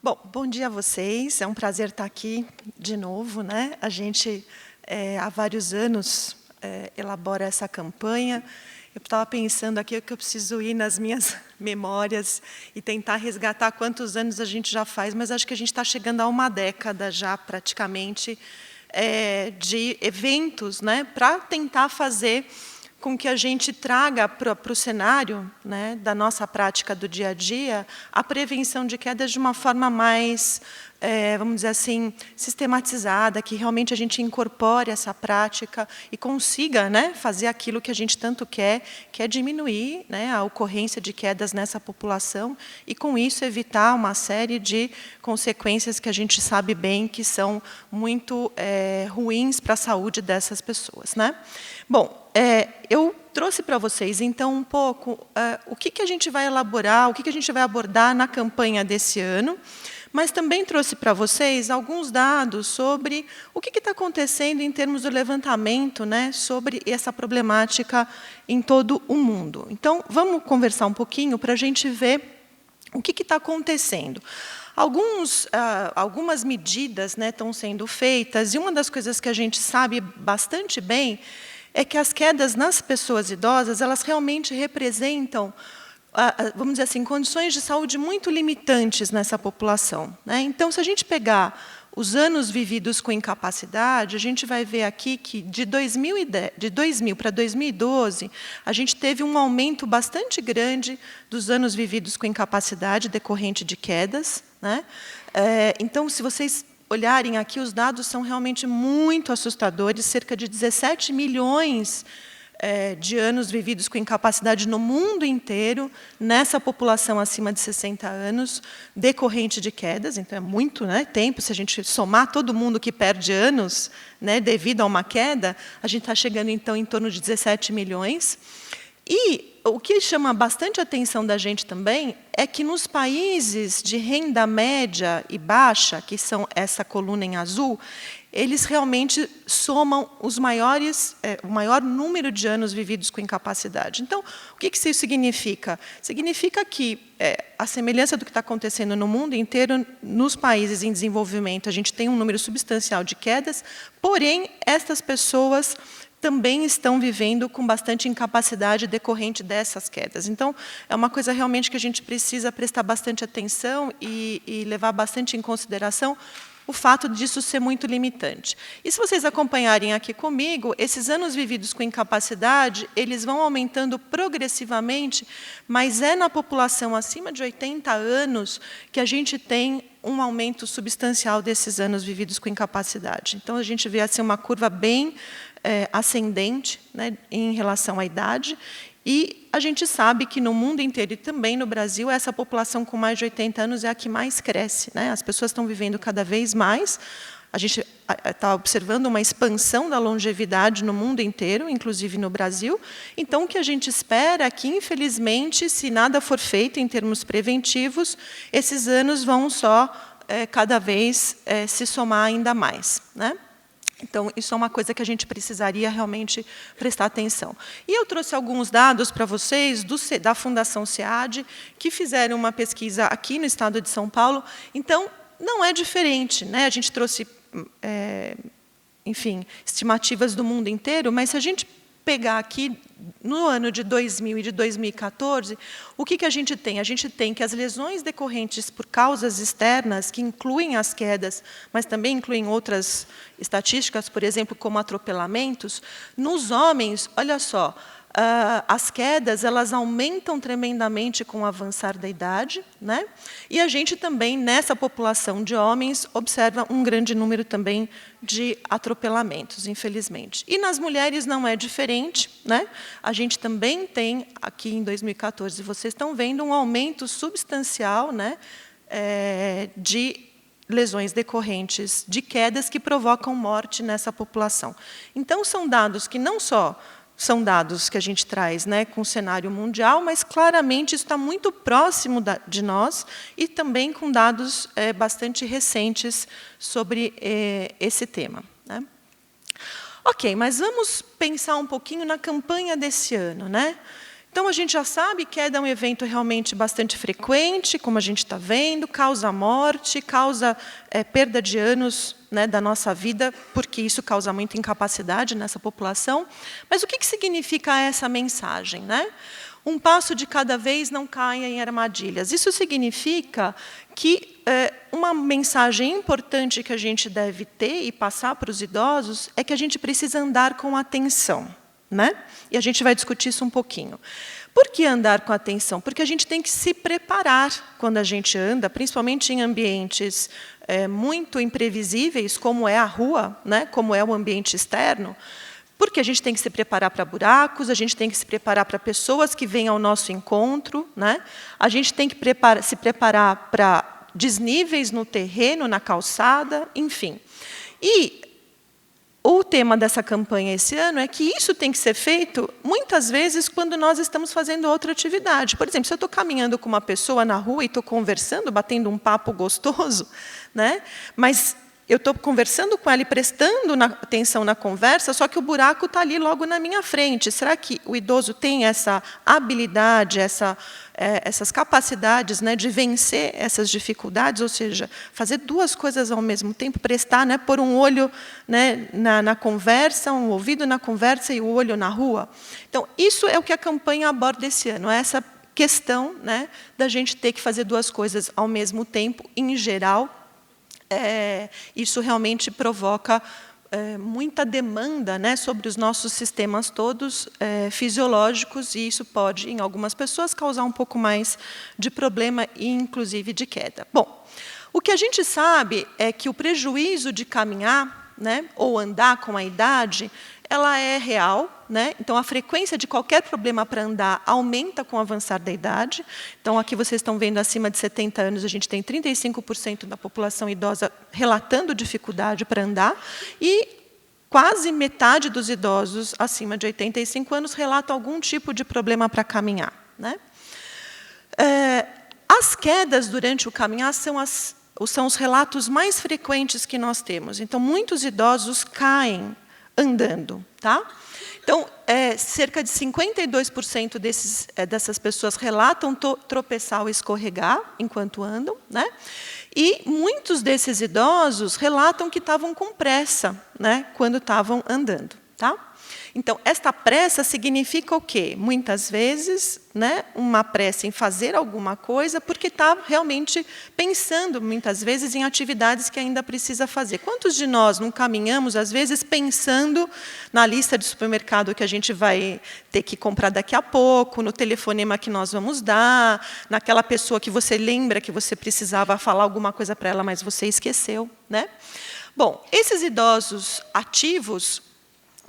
Bom, bom dia a vocês. É um prazer estar aqui de novo, né? A gente, há vários anos, elabora essa campanha. Eu estava pensando aqui que eu preciso ir nas minhas memórias e tentar resgatar quantos anos a gente já faz, mas acho que a gente está chegando a uma década já, praticamente, de eventos, né, para tentar fazer com que a gente traga para o cenário, né, da nossa prática do dia a dia a prevenção de quedas de uma forma mais, vamos dizer assim, sistematizada, que realmente a gente incorpore essa prática e consiga, né, fazer aquilo que a gente tanto quer, que é diminuir, né, a ocorrência de quedas nessa população e, com isso, evitar uma série de consequências que a gente sabe bem que são muito ruins para a saúde dessas pessoas, né? Bom, eu trouxe para vocês, então, um pouco o que a gente vai elaborar, o que a gente vai abordar na campanha desse ano, mas também trouxe para vocês alguns dados sobre o que está acontecendo em termos do levantamento, né, sobre essa problemática em todo o mundo. Então, vamos conversar um pouquinho para a gente ver o que está acontecendo. Algumas medidas, né, estão sendo feitas, e uma das coisas que a gente sabe bastante bem é que as quedas nas pessoas idosas, elas realmente representam, vamos dizer assim, condições de saúde muito limitantes nessa população, né? Então, se a gente pegar os anos vividos com incapacidade, a gente vai ver aqui que de 2000 para 2012, a gente teve um aumento bastante grande dos anos vividos com incapacidade decorrente de quedas, né? Então, se vocês olharem aqui, os dados são realmente muito assustadores, cerca de 17 milhões de anos vividos com incapacidade no mundo inteiro, nessa população acima de 60 anos, decorrente de quedas, então é muito, né, tempo, se a gente somar todo mundo que perde anos, né, devido a uma queda, a gente está chegando então em torno de 17 milhões. E o que chama bastante atenção da gente também é que nos países de renda média e baixa, que são essa coluna em azul, eles realmente somam o maior número de anos vividos com incapacidade. Então, o que isso significa? Significa que, a semelhança do que está acontecendo no mundo inteiro, nos países em desenvolvimento, a gente tem um número substancial de quedas, porém, estas pessoas também estão vivendo com bastante incapacidade decorrente dessas quedas. Então, é uma coisa realmente que a gente precisa prestar bastante atenção e levar bastante em consideração o fato disso ser muito limitante. E se vocês acompanharem aqui comigo, esses anos vividos com incapacidade, eles vão aumentando progressivamente, mas é na população acima de 80 anos que a gente tem um aumento substancial desses anos vividos com incapacidade. Então, a gente vê assim uma curva bem ascendente, né, em relação à idade, e a gente sabe que no mundo inteiro e também no Brasil, essa população com mais de 80 anos é a que mais cresce, né? As pessoas estão vivendo cada vez mais. A gente está observando uma expansão da longevidade no mundo inteiro, inclusive no Brasil. Então, o que a gente espera é que, infelizmente, se nada for feito em termos preventivos, esses anos vão só cada vez se somar ainda mais, né? Então, isso é uma coisa que a gente precisaria realmente prestar atenção. E eu trouxe alguns dados para vocês da Fundação SEAD, que fizeram uma pesquisa aqui no estado de São Paulo. Então, não é diferente, né? A gente trouxe, enfim, estimativas do mundo inteiro, mas se a gente pegar aqui no ano de 2000 e de 2014, o que a gente tem? A gente tem que as lesões decorrentes por causas externas, que incluem as quedas, mas também incluem outras estatísticas, por exemplo, como atropelamentos, nos homens, olha só, as quedas elas aumentam tremendamente com o avançar da idade, né? E a gente também, nessa população de homens, observa um grande número também de atropelamentos, infelizmente. E nas mulheres não é diferente, né? A gente também tem, aqui em 2014, vocês estão vendo um aumento substancial, né, de lesões decorrentes de quedas que provocam morte nessa população. Então, são dados que não só são dados que a gente traz, né, com o cenário mundial, mas claramente isso está muito próximo de nós e também com dados bastante recentes sobre esse tema, né? Ok, mas vamos pensar um pouquinho na campanha desse ano, né? Então, a gente já sabe que queda é um evento realmente bastante frequente, como a gente está vendo, causa morte, causa perda de anos, né, da nossa vida, porque isso causa muita incapacidade nessa população. Mas o que significa essa mensagem, né? Um passo de cada vez, não caia em armadilhas. Isso significa que uma mensagem importante que a gente deve ter e passar para os idosos é que a gente precisa andar com atenção, né? E a gente vai discutir isso um pouquinho. Por que andar com atenção? Porque a gente tem que se preparar quando a gente anda, principalmente em ambientes muito imprevisíveis, como é a rua, né? Como é o ambiente externo, porque a gente tem que se preparar para buracos, a gente tem que se preparar para pessoas que vêm ao nosso encontro, né? A gente tem que se preparar para desníveis no terreno, na calçada, enfim. E o tema dessa campanha esse ano é que isso tem que ser feito, muitas vezes, quando nós estamos fazendo outra atividade. Por exemplo, se eu estou caminhando com uma pessoa na rua e estou conversando, batendo um papo gostoso, né? Mas eu estou conversando com ela e prestando atenção na conversa, só que o buraco está ali logo na minha frente. Será que o idoso tem essa habilidade, essas capacidades, né, de vencer essas dificuldades? Ou seja, fazer duas coisas ao mesmo tempo, prestar, né, pôr um olho, né, na conversa, um ouvido na conversa e o olho na rua? Então, isso é o que a campanha aborda esse ano, essa questão, né, da gente ter que fazer duas coisas ao mesmo tempo, em geral. Isso realmente provoca muita demanda, né, sobre os nossos sistemas todos fisiológicos, e isso pode, em algumas pessoas, causar um pouco mais de problema, inclusive de queda. Bom, o que a gente sabe é que o prejuízo de caminhar, né, ou andar com a idade, ela é real, né? Então, a frequência de qualquer problema para andar aumenta com o avançar da idade. Então, aqui vocês estão vendo, acima de 70 anos, a gente tem 35% da população idosa relatando dificuldade para andar, e quase metade dos idosos acima de 85 anos relatam algum tipo de problema para caminhar, né? As quedas durante o caminhar são os relatos mais frequentes que nós temos. Então, muitos idosos caem andando, tá? Então, cerca de 52% dessas pessoas relatam tropeçar ou escorregar enquanto andam, né? E muitos desses idosos relatam que estavam com pressa, né, quando estavam andando, tá? Então, esta pressa significa o quê? Muitas vezes, né, uma pressa em fazer alguma coisa, porque está realmente pensando, muitas vezes, em atividades que ainda precisa fazer. Quantos de nós não caminhamos, às vezes, pensando na lista de supermercado que a gente vai ter que comprar daqui a pouco, no telefonema que nós vamos dar, naquela pessoa que você lembra que você precisava falar alguma coisa para ela, mas você esqueceu, né? Bom, esses idosos ativos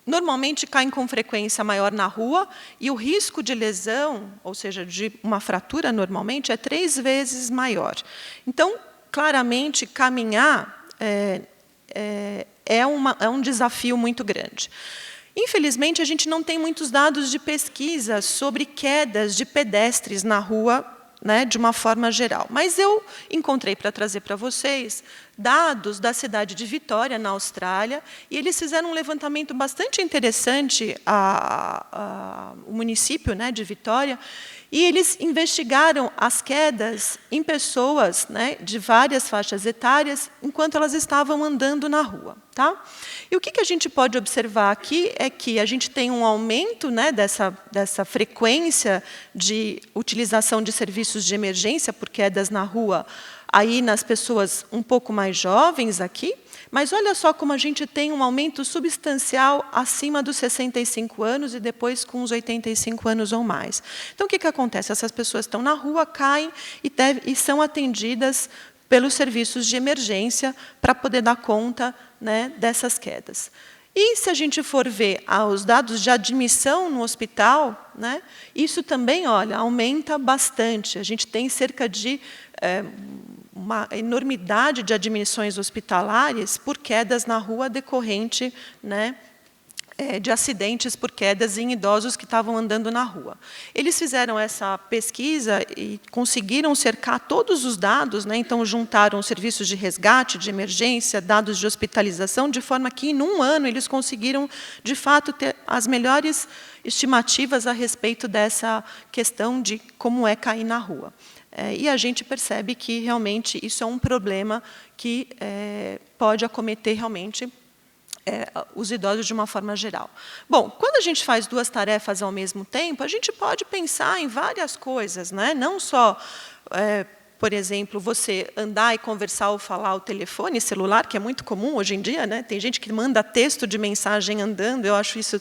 normalmente caem com frequência maior na rua, e o risco de lesão, ou seja, de uma fratura normalmente, é 3 vezes maior. Então, claramente, caminhar é um desafio muito grande. Infelizmente, a gente não tem muitos dados de pesquisa sobre quedas de pedestres na rua, né, de uma forma geral. Mas eu encontrei para trazer para vocês dados da cidade de Vitória, na Austrália, e eles fizeram um levantamento bastante interessante, o município, né, de Vitória, e eles investigaram as quedas em pessoas, né, de várias faixas etárias, enquanto elas estavam andando na rua, tá? E o que a gente pode observar aqui é que a gente tem um aumento, né, dessa frequência de utilização de serviços de emergência por quedas na rua, aí nas pessoas um pouco mais jovens aqui, mas olha só como a gente tem um aumento substancial acima dos 65 anos e depois com os 85 anos ou mais. Então, o que acontece? Essas pessoas estão na rua, caem e são atendidas pelos serviços de emergência para poder dar conta, né, dessas quedas. E se a gente for ver os dados de admissão no hospital, né, isso também, olha, aumenta bastante. A gente tem cerca de uma enormidade de admissões hospitalares por quedas na rua decorrente, né, de acidentes por quedas em idosos que estavam andando na rua. Eles fizeram essa pesquisa e conseguiram cercar todos os dados, né? Então juntaram os serviços de resgate, de emergência, dados de hospitalização, de forma que, em um ano, eles conseguiram, de fato, ter as melhores estimativas a respeito dessa questão de como é cair na rua. E a gente percebe que, realmente, isso é um problema que pode acometer, realmente, os idosos de uma forma geral. Bom, quando a gente faz duas tarefas ao mesmo tempo, a gente pode pensar em várias coisas, né? Não só, por exemplo, você andar e conversar ou falar ao telefone celular, que é muito comum hoje em dia, né? Tem gente que manda texto de mensagem andando, eu acho isso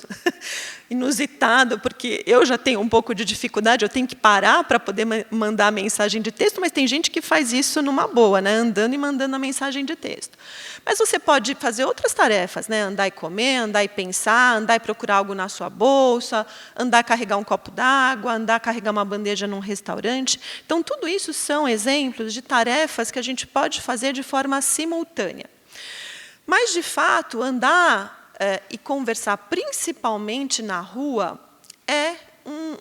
inusitado, porque eu já tenho um pouco de dificuldade, eu tenho que parar para poder mandar mensagem de texto, mas tem gente que faz isso numa boa, né? Andando e mandando a mensagem de texto. Mas você pode fazer outras tarefas, né? Andar e comer, andar e pensar, andar e procurar algo na sua bolsa, andar e carregar um copo d'água, andar e carregar uma bandeja num restaurante. Então, tudo isso são exemplos de tarefas que a gente pode fazer de forma simultânea. Mas, de fato, andar e conversar, principalmente na rua, é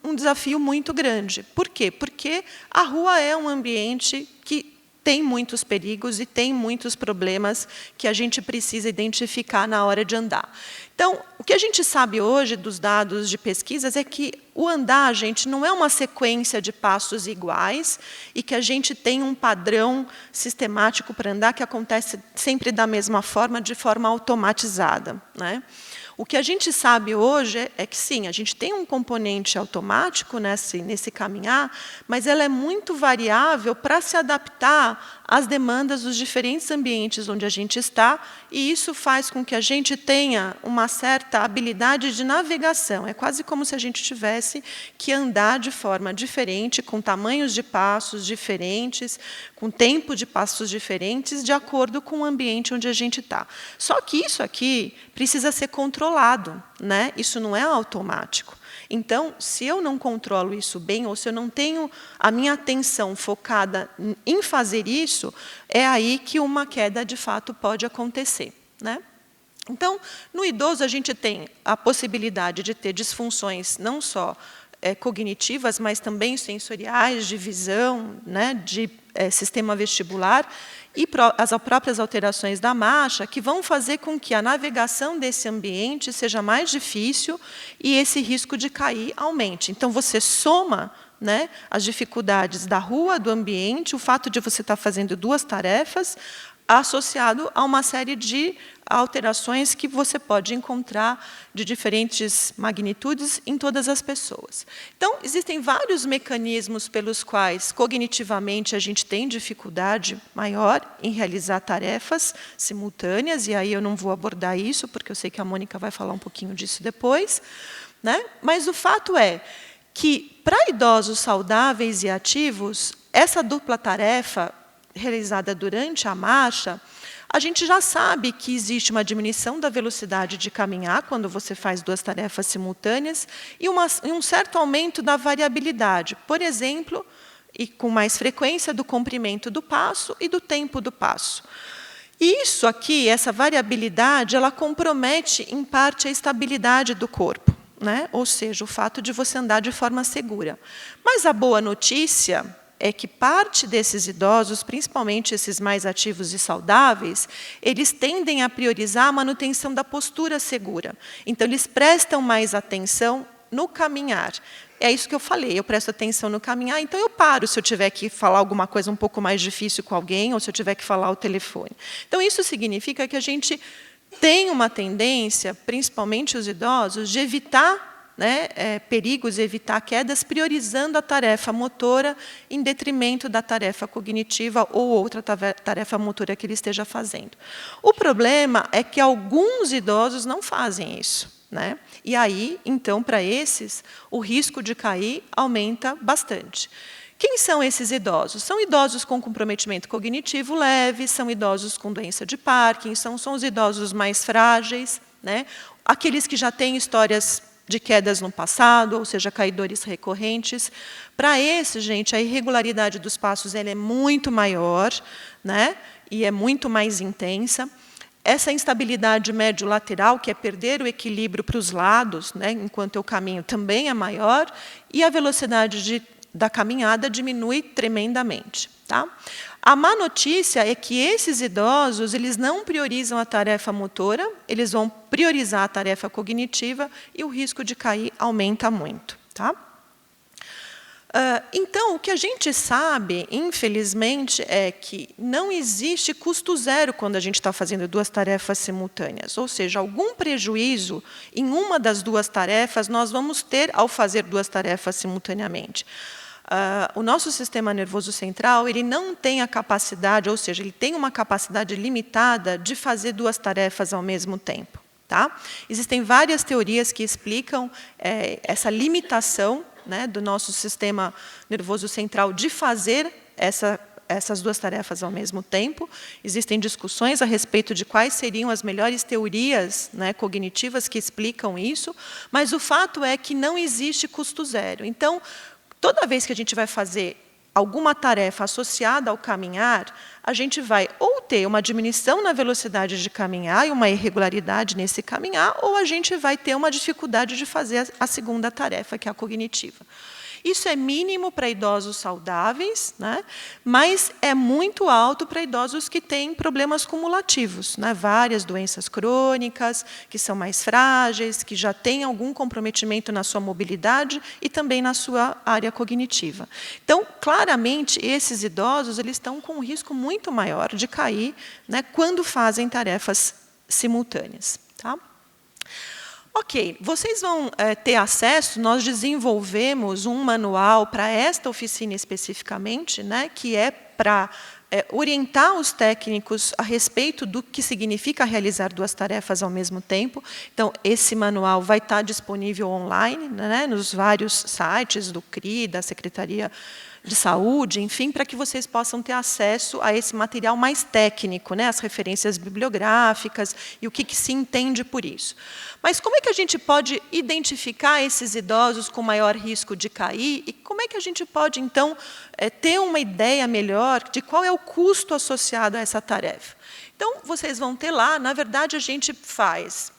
um desafio muito grande. Por quê? Porque a rua é um ambiente que tem muitos perigos e tem muitos problemas que a gente precisa identificar na hora de andar. Então, o que a gente sabe hoje dos dados de pesquisas é que o andar, gente, não é uma sequência de passos iguais e que a gente tem um padrão sistemático para andar que acontece sempre da mesma forma, de forma automatizada, né? O que a gente sabe hoje é que, sim, a gente tem um componente automático nesse caminhar, mas ela é muito variável para se adaptar às demandas dos diferentes ambientes onde a gente está, e isso faz com que a gente tenha uma certa habilidade de navegação. É quase como se a gente tivesse que andar de forma diferente, com tamanhos de passos diferentes, com tempo de passos diferentes, de acordo com o ambiente onde a gente está. Só que isso aqui precisa ser controlado, né? Isso não é automático. Então, se eu não controlo isso bem, ou se eu não tenho a minha atenção focada em fazer isso, é aí que uma queda, de fato, pode acontecer, né? Então, no idoso, a gente tem a possibilidade de ter disfunções não só cognitivas, mas também sensoriais, de visão, né, de sistema vestibular, e as próprias alterações da marcha, que vão fazer com que a navegação desse ambiente seja mais difícil e esse risco de cair aumente. Então, você soma, né, as dificuldades da rua, do ambiente, o fato de você estar fazendo duas tarefas, associado a uma série de alterações que você pode encontrar de diferentes magnitudes em todas as pessoas. Então, existem vários mecanismos pelos quais, cognitivamente, a gente tem dificuldade maior em realizar tarefas simultâneas, e aí eu não vou abordar isso, porque eu sei que a Mônica vai falar um pouquinho disso depois, né? Mas o fato é que, para idosos saudáveis e ativos, essa dupla tarefa realizada durante a marcha, a gente já sabe que existe uma diminuição da velocidade de caminhar quando você faz duas tarefas simultâneas e um certo aumento da variabilidade, por exemplo, e com mais frequência, do comprimento do passo e do tempo do passo. Isso aqui, essa variabilidade, ela compromete, em parte, a estabilidade do corpo, né? Ou seja, o fato de você andar de forma segura. Mas a boa notícia é que parte desses idosos, principalmente esses mais ativos e saudáveis, eles tendem a priorizar a manutenção da postura segura. Então, eles prestam mais atenção no caminhar. É isso que eu falei, eu presto atenção no caminhar, então eu paro se eu tiver que falar alguma coisa um pouco mais difícil com alguém, ou se eu tiver que falar ao telefone. Então, isso significa que a gente tem uma tendência, principalmente os idosos, de evitar, né, perigos, evitar quedas, priorizando a tarefa motora em detrimento da tarefa cognitiva ou outra tarefa motora que ele esteja fazendo. O problema é que alguns idosos não fazem isso, né? E aí, então, para esses, o risco de cair aumenta bastante. Quem são esses idosos? São idosos com comprometimento cognitivo leve, são idosos com doença de Parkinson, são os idosos mais frágeis, né? Aqueles que já têm histórias de quedas no passado, ou seja, caidores recorrentes. Para esse, gente, a irregularidade dos passos ela é muito maior, né? E é muito mais intensa. Essa instabilidade médio-lateral, que é perder o equilíbrio para os lados, né, enquanto eu caminho, também é maior, e a velocidade da caminhada diminui tremendamente. Tá? A má notícia é que esses idosos, eles não priorizam a tarefa motora, eles vão priorizar a tarefa cognitiva e o risco de cair aumenta muito. Tá? Então, o que a gente sabe, infelizmente, é que não existe custo zero quando a gente está fazendo duas tarefas simultâneas. Ou seja, algum prejuízo em uma das duas tarefas nós vamos ter ao fazer duas tarefas simultaneamente. O nosso sistema nervoso central ele não tem a capacidade, ou seja, ele tem uma capacidade limitada de fazer duas tarefas ao mesmo tempo. Tá? Existem várias teorias que explicam essa limitação, né, do nosso sistema nervoso central de fazer essas duas tarefas ao mesmo tempo. Existem discussões a respeito de quais seriam as melhores teorias, né, cognitivas que explicam isso, mas o fato é que não existe custo zero. Então, toda vez que a gente vai fazer alguma tarefa associada ao caminhar, a gente vai ou ter uma diminuição na velocidade de caminhar e uma irregularidade nesse caminhar, ou a gente vai ter uma dificuldade de fazer a segunda tarefa, que é a cognitiva. Isso é mínimo para idosos saudáveis, né? Mas é muito alto para idosos que têm problemas cumulativos, né? Várias doenças crônicas, que são mais frágeis, que já têm algum comprometimento na sua mobilidade e também na sua área cognitiva. Então, claramente, esses idosos eles estão com um risco muito maior de cair, né, quando fazem tarefas simultâneas. Tá? Ok, vocês vão ter acesso, nós desenvolvemos um manual para esta oficina especificamente, né, que é para orientar os técnicos a respeito do que significa realizar duas tarefas ao mesmo tempo. Então, esse manual vai estar disponível online, né, nos vários sites do CRI, da Secretaria de Saúde, enfim, para que vocês possam ter acesso a esse material mais técnico, né, as referências bibliográficas e o que se entende por isso. Mas como é que a gente pode identificar esses idosos com maior risco de cair e como é que a gente pode, então, ter uma ideia melhor de qual é o custo associado a essa tarefa? Então, vocês vão ter lá, na verdade, a gente faz...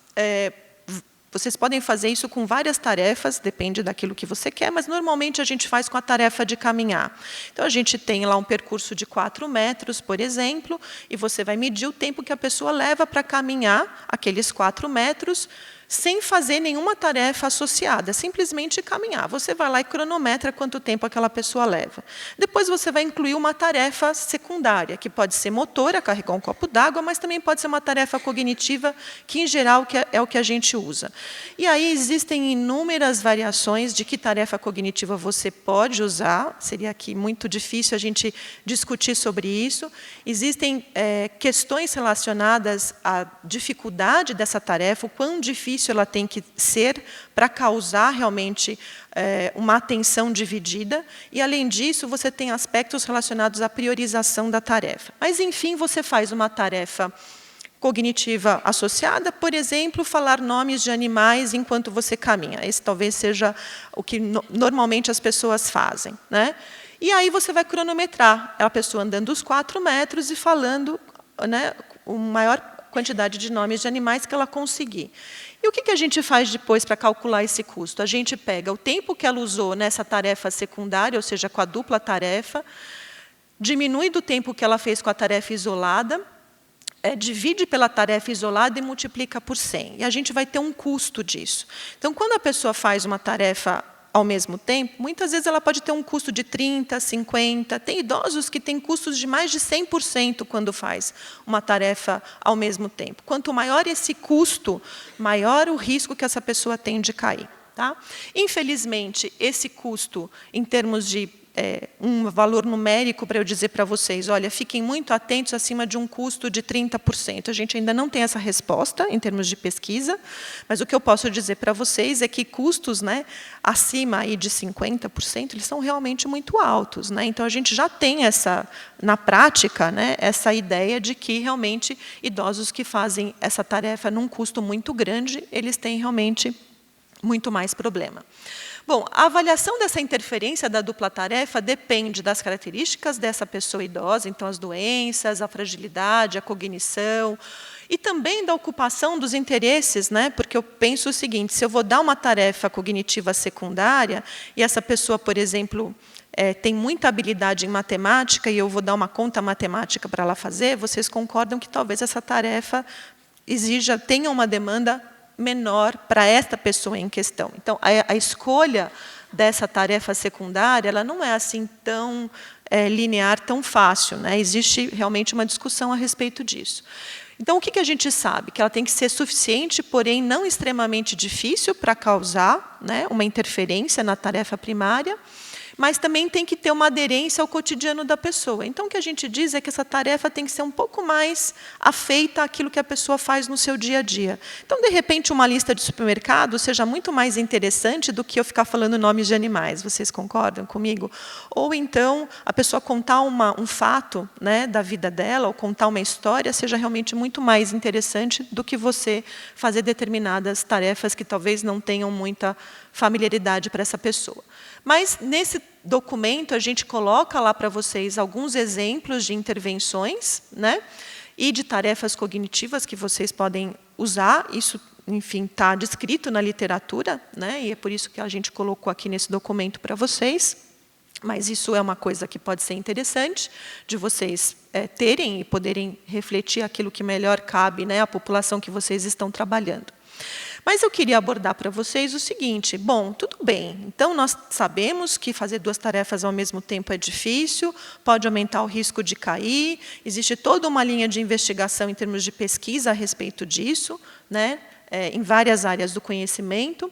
Vocês podem fazer isso com várias tarefas, depende daquilo que você quer, mas normalmente a gente faz com a tarefa de caminhar. Então, a gente tem lá um percurso de 4 metros, por exemplo, e você vai medir o tempo que a pessoa leva para caminhar aqueles 4 metros, sem fazer nenhuma tarefa associada, simplesmente caminhar. Você vai lá e cronometra quanto tempo aquela pessoa leva. Depois você vai incluir uma tarefa secundária, que pode ser motora, carregar um copo d'água, mas também pode ser uma tarefa cognitiva, que em geral é o que a gente usa. E aí existem inúmeras variações de que tarefa cognitiva você pode usar, seria aqui muito difícil a gente discutir sobre isso. Existem questões relacionadas à dificuldade dessa tarefa, o quão difícil ela tem que ser para causar realmente uma atenção dividida. E, além disso, você tem aspectos relacionados à priorização da tarefa. Mas, enfim, você faz uma tarefa cognitiva associada, por exemplo, falar nomes de animais enquanto você caminha. Esse talvez seja o que normalmente as pessoas fazem, né? E aí você vai cronometrar a pessoa andando os 4 metros e falando, né, a maior quantidade de nomes de animais que ela conseguir. E o que a gente faz depois para calcular esse custo? A gente pega o tempo que ela usou nessa tarefa secundária, ou seja, com a dupla tarefa, diminui do tempo que ela fez com a tarefa isolada, divide pela tarefa isolada e multiplica por 100. E a gente vai ter um custo disso. Então, quando a pessoa faz uma tarefa ao mesmo tempo, muitas vezes ela pode ter um custo de 30%, 50%. Tem idosos que têm custos de mais de 100% quando faz uma tarefa ao mesmo tempo. Quanto maior esse custo, maior o risco que essa pessoa tem de cair. Tá? Infelizmente, esse custo, em termos de um valor numérico para eu dizer para vocês, olha, fiquem muito atentos acima de um custo de 30%. A gente ainda não tem essa resposta em termos de pesquisa, mas o que eu posso dizer para vocês é que custos, né, acima aí de 50%, eles são realmente muito altos, né? Então, a gente já tem na prática, né, essa ideia de que realmente idosos que fazem essa tarefa num custo muito grande, eles têm realmente muito mais problema. Bom, a avaliação dessa interferência da dupla tarefa depende das características dessa pessoa idosa, então as doenças, a fragilidade, a cognição, e também da ocupação dos interesses, né? Porque eu penso o seguinte, se eu vou dar uma tarefa cognitiva secundária, e essa pessoa, por exemplo, tem muita habilidade em matemática, e eu vou dar uma conta matemática para ela fazer, vocês concordam que talvez essa tarefa tenha uma demanda menor para esta pessoa em questão. Então, a escolha dessa tarefa secundária, ela não é assim tão linear, tão fácil, né? Existe realmente uma discussão a respeito disso. Então, o que a gente sabe? Que ela tem que ser suficiente, porém não extremamente difícil para causar, né, uma interferência na tarefa primária, mas também tem que ter uma aderência ao cotidiano da pessoa. Então, o que a gente diz é que essa tarefa tem que ser um pouco mais afeita àquilo que a pessoa faz no seu dia a dia. Então, de repente, uma lista de supermercado seja muito mais interessante do que eu ficar falando nomes de animais. Vocês concordam comigo? Ou então, a pessoa contar um fato, né, da vida dela, ou contar uma história, seja realmente muito mais interessante do que você fazer determinadas tarefas que talvez não tenham muita familiaridade para essa pessoa. Mas, nesse documento, a gente coloca lá para vocês alguns exemplos de intervenções, né, e de tarefas cognitivas que vocês podem usar. Isso, enfim, está descrito na literatura, né, e é por isso que a gente colocou aqui nesse documento para vocês. Mas isso é uma coisa que pode ser interessante de vocês terem e poderem refletir aquilo que melhor cabe, né, à população que vocês estão trabalhando. Mas eu queria abordar para vocês o seguinte, bom, tudo bem, então nós sabemos que fazer duas tarefas ao mesmo tempo é difícil, pode aumentar o risco de cair, existe toda uma linha de investigação em termos de pesquisa a respeito disso, né, em várias áreas do conhecimento.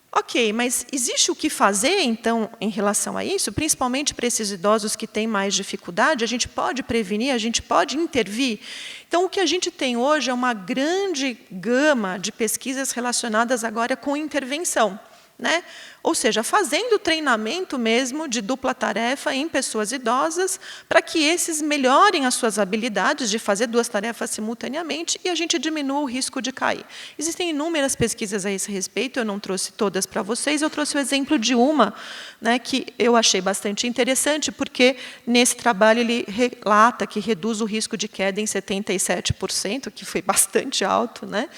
Ok, mas existe o que fazer, então, em relação a isso? Principalmente para esses idosos que têm mais dificuldade, a gente pode prevenir, a gente pode intervir. Então, o que a gente tem hoje é uma grande gama de pesquisas relacionadas agora com intervenção, né? Ou seja, fazendo treinamento mesmo de dupla tarefa em pessoas idosas, para que esses melhorem as suas habilidades de fazer duas tarefas simultaneamente e a gente diminua o risco de cair. Existem inúmeras pesquisas a esse respeito, eu não trouxe todas para vocês, eu trouxe o exemplo de uma, né, que eu achei bastante interessante, porque nesse trabalho ele relata que reduz o risco de queda em 77%, que foi bastante alto, né?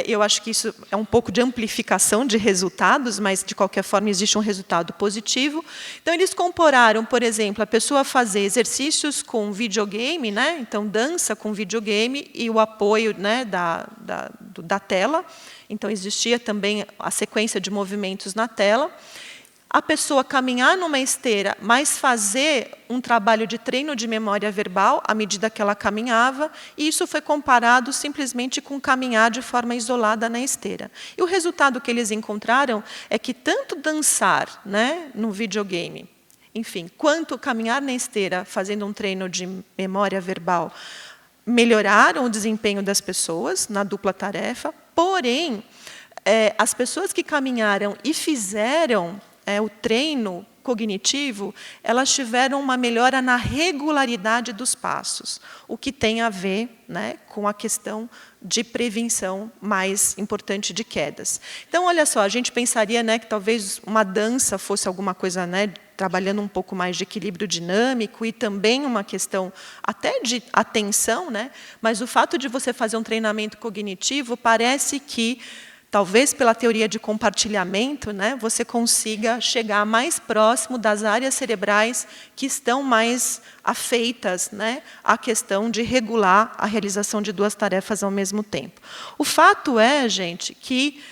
Eu acho que isso é um pouco de amplificação de resultados, mas, de qualquer forma, existe um resultado positivo. Então, eles compararam, por exemplo, a pessoa fazer exercícios com videogame, né? Então, dança com videogame e o apoio, né, da tela. Então, existia também a sequência de movimentos na tela. A pessoa caminhar numa esteira, mas fazer um trabalho de treino de memória verbal à medida que ela caminhava, e isso foi comparado simplesmente com caminhar de forma isolada na esteira. E o resultado que eles encontraram é que tanto dançar, né, no videogame, enfim, quanto caminhar na esteira fazendo um treino de memória verbal, melhoraram o desempenho das pessoas na dupla tarefa, porém, as pessoas que caminharam e fizeram o treino cognitivo, elas tiveram uma melhora na regularidade dos passos, o que tem a ver, né, com a questão de prevenção mais importante de quedas. Então, olha só, a gente pensaria, né, que talvez uma dança fosse alguma coisa, né, trabalhando um pouco mais de equilíbrio dinâmico e também uma questão até de atenção, né, mas o fato de você fazer um treinamento cognitivo parece que talvez pela teoria de compartilhamento, né, você consiga chegar mais próximo das áreas cerebrais que estão mais afeitas, né, à questão de regular a realização de duas tarefas ao mesmo tempo. O fato é, gente, que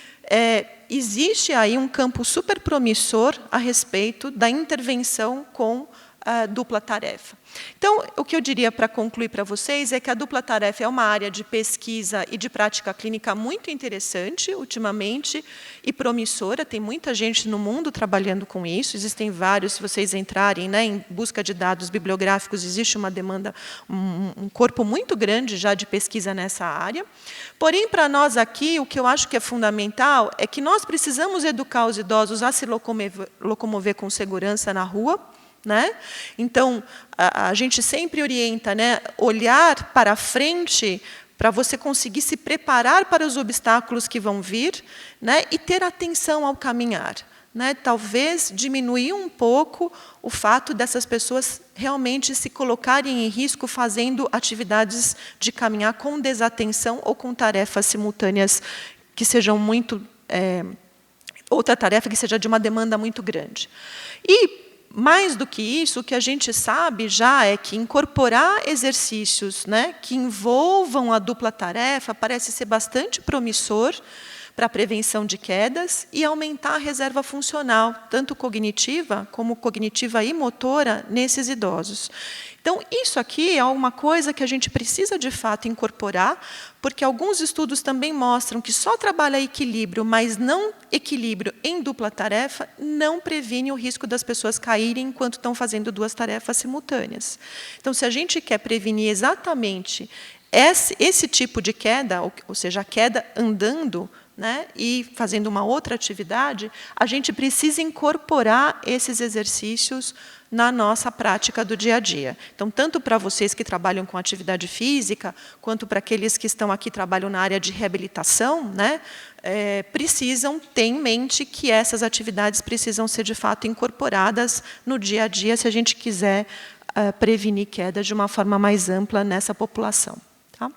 existe aí um campo super promissor a respeito da intervenção com a dupla tarefa. Então, o que eu diria para concluir para vocês é que a dupla tarefa é uma área de pesquisa e de prática clínica muito interessante, ultimamente, e promissora. Tem muita gente no mundo trabalhando com isso, existem vários, se vocês entrarem, né, em busca de dados bibliográficos, existe uma demanda, um corpo muito grande já de pesquisa nessa área. Porém, para nós aqui, o que eu acho que é fundamental é que nós precisamos educar os idosos a se locomover com segurança na rua, né? Então, a gente sempre orienta, né, olhar para frente para você conseguir se preparar para os obstáculos que vão vir, né, e ter atenção ao caminhar. né, talvez diminuir um pouco o fato dessas pessoas realmente se colocarem em risco fazendo atividades de caminhar com desatenção ou com tarefas simultâneas que sejam muito... outra tarefa que seja de uma demanda muito grande. E, mais do que isso, o que a gente sabe já é que incorporar exercícios, né, que envolvam a dupla tarefa parece ser bastante promissor para a prevenção de quedas e aumentar a reserva funcional, tanto cognitiva como cognitiva e motora, nesses idosos. Então, isso aqui é uma coisa que a gente precisa, de fato, incorporar, porque alguns estudos também mostram que só trabalhar equilíbrio, mas não equilíbrio em dupla tarefa, não previne o risco das pessoas caírem enquanto estão fazendo duas tarefas simultâneas. Então, se a gente quer prevenir exatamente esse tipo de queda, ou seja, a queda andando, né, e fazendo uma outra atividade, a gente precisa incorporar esses exercícios na nossa prática do dia a dia. Então, tanto para vocês que trabalham com atividade física, quanto para aqueles que estão aqui trabalham na área de reabilitação, né, precisam ter em mente que essas atividades precisam ser, de fato, incorporadas no dia a dia, se a gente quiser prevenir quedas de uma forma mais ampla nessa população. Tá?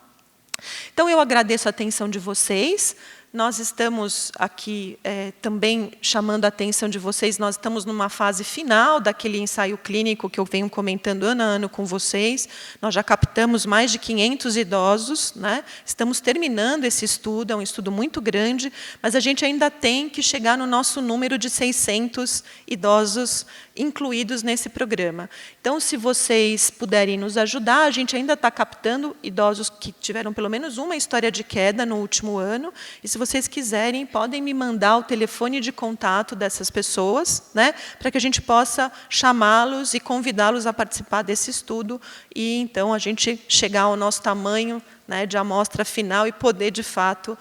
Então, eu agradeço a atenção de vocês. Nós estamos aqui também chamando a atenção de vocês, nós estamos numa fase final daquele ensaio clínico que eu venho comentando ano a ano com vocês. Nós já captamos mais de 500 idosos, né? Estamos terminando esse estudo, é um estudo muito grande, mas a gente ainda tem que chegar no nosso número de 600 idosos incluídos nesse programa. Então, se vocês puderem nos ajudar, a gente ainda está captando idosos que tiveram pelo menos uma história de queda no último ano, e se vocês quiserem, podem me mandar o telefone de contato dessas pessoas, né, para que a gente possa chamá-los e convidá-los a participar desse estudo, e então a gente chegar ao nosso tamanho, né, de amostra final e poder, de fato,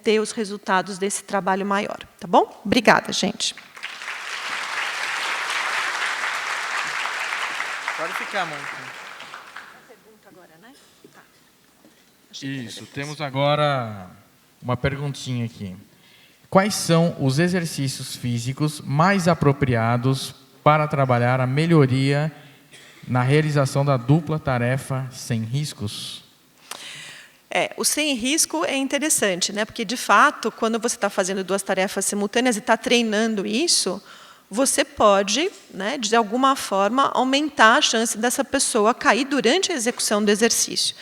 ter os resultados desse trabalho maior. Tá bom? Obrigada, gente. Pode ficar, Mônica. Pergunta agora, né? Tá. Isso, temos agora uma perguntinha aqui. Quais são os exercícios físicos mais apropriados para trabalhar a melhoria na realização da dupla tarefa sem riscos? O sem risco é interessante, né? Porque, de fato, quando você está fazendo duas tarefas simultâneas e está treinando isso, você pode, né, de alguma forma, aumentar a chance dessa pessoa cair durante a execução do exercício.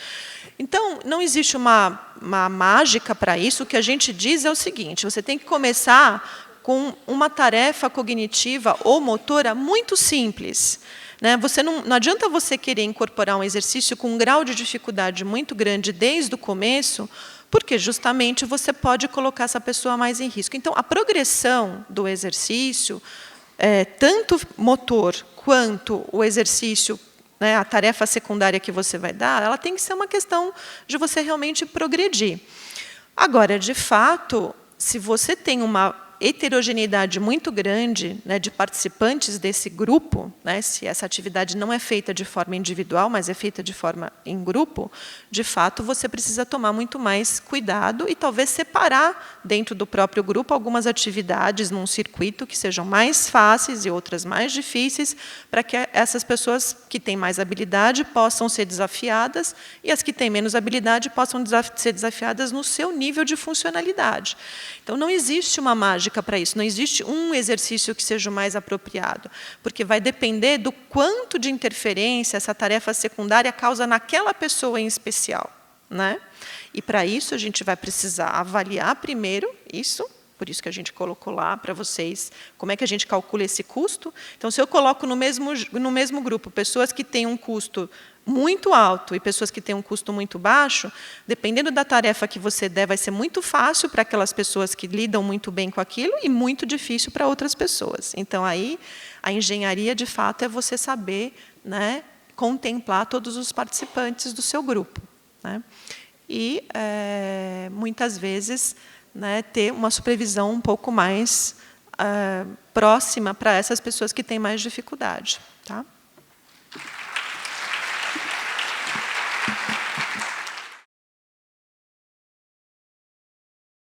Então, não existe uma mágica para isso. O que a gente diz é o seguinte: você tem que começar com uma tarefa cognitiva ou motora muito simples. Né? Não adianta você querer incorporar um exercício com um grau de dificuldade muito grande desde o começo, porque justamente você pode colocar essa pessoa mais em risco. Então, a progressão do exercício, tanto motor quanto o exercício, né, a tarefa secundária que você vai dar, ela tem que ser uma questão de você realmente progredir. Agora, de fato, se você tem uma heterogeneidade muito grande, né, de participantes desse grupo, né, se essa atividade não é feita de forma individual, mas é feita de forma em grupo, de fato, você precisa tomar muito mais cuidado e talvez separar dentro do próprio grupo algumas atividades num circuito que sejam mais fáceis e outras mais difíceis, para que essas pessoas que têm mais habilidade possam ser desafiadas e as que têm menos habilidade possam ser desafiadas no seu nível de funcionalidade. Então, não existe uma mágica para isso, não existe um exercício que seja o mais apropriado, porque vai depender do quanto de interferência essa tarefa secundária causa naquela pessoa em especial, né? E, para isso, a gente vai precisar avaliar primeiro isso, por isso que a gente colocou lá para vocês como é que a gente calcula esse custo. Então, se eu coloco no mesmo grupo pessoas que têm um custo muito alto e pessoas que têm um custo muito baixo, dependendo da tarefa que você der, vai ser muito fácil para aquelas pessoas que lidam muito bem com aquilo e muito difícil para outras pessoas. Então, aí, a engenharia, de fato, é você saber, né, contemplar todos os participantes do seu grupo, né? E, muitas vezes, né, ter uma supervisão um pouco mais próxima para essas pessoas que têm mais dificuldade. Tá?